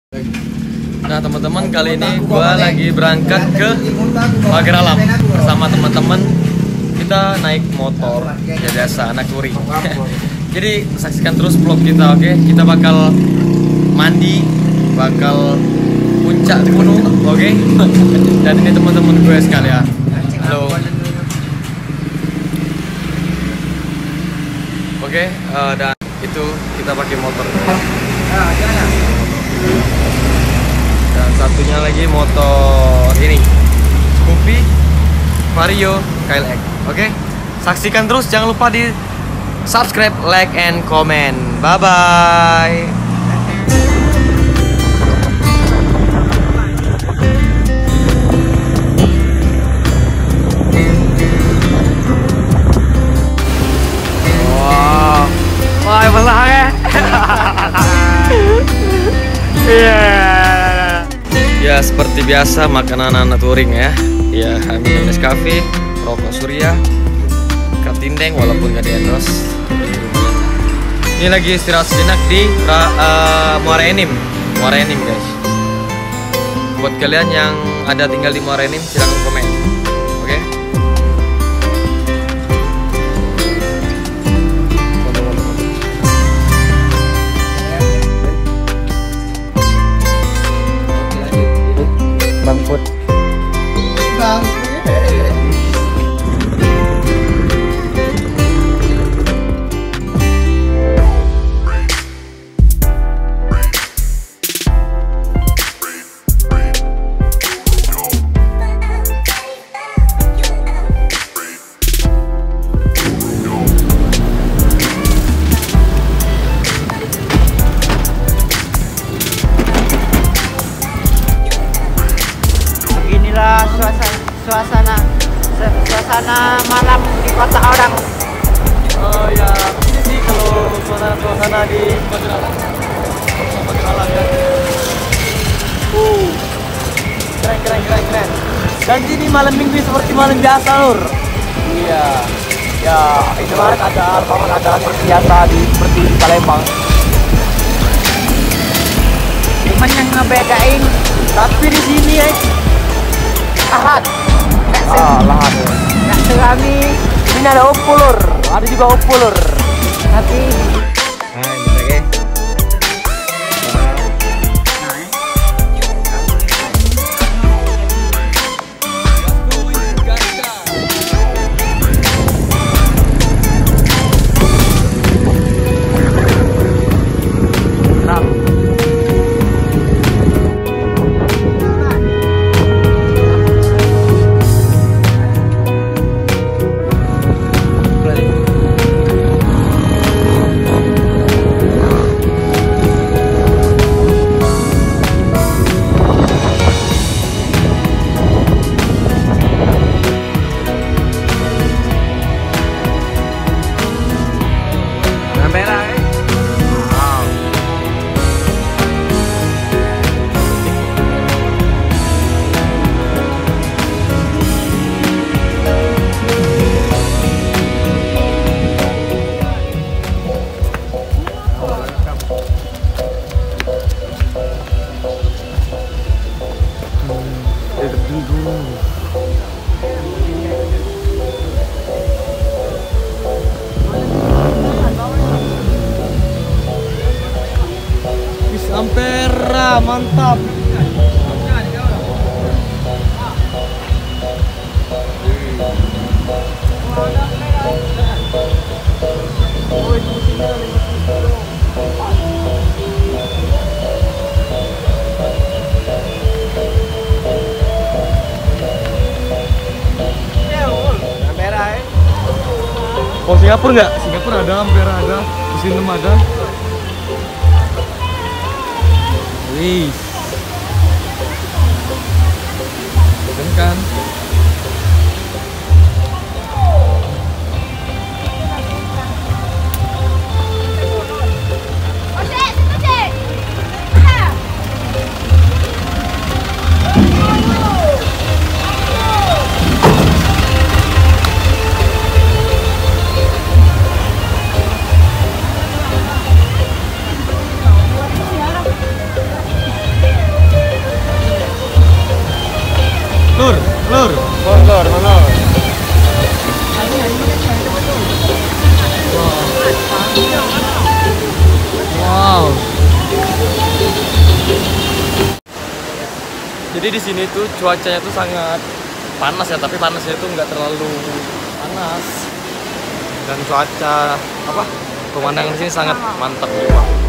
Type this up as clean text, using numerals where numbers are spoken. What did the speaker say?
Nah teman-teman, kali ini gue lagi berangkat ke Pagar Alam bersama teman-teman. Kita naik motor ya, biasa anak touring. Jadi saksikan terus vlog kita, oke? Kita bakal mandi, bakal puncak gunung, oke? Dan ini teman-teman gue sekalian. Halo. Oke, dan itu kita pakai motor. Dan satunya lagi motor ini Scoopy Vario KLX. Oke, saksikan terus, jangan lupa di subscribe, like, and comment. Bye bye. Wow, wah besar ya. Ya seperti biasa makanan anak touring ya. Ya minum Nescafe, rokok Surya, Katindeng walaupun gak di endorse. Ini lagi istirahat sejenak di Muara Enim guys. Buat kalian yang ada tinggal di Muara Enim silahkan komen. Oke? Bangkut. Suasana malam di kota orang. Oh ya, ini sih kalau suasana di Pagar Alam ya. Keren. Dan ini malam minggu seperti malam biasa lur. Iya. Ya, Indomaret ada, Alfamart ada seperti biasa seperti di Palembang. Cuman yang ngebedain Tapi di sini Ahad. lahan. Nggak serami. Ini ada opulur, ada juga opulur. Tapi Ampera, mantap. Oh Singapura nggak? Singapura ada, Ampera ada, Musim ada. Wih, keren kan? Lur, lur. Wow. Jadi di sini tuh cuacanya tuh sangat panas ya, tapi panasnya itu nggak terlalu panas. Dan cuaca pemandangan di sini sangat mantap juga.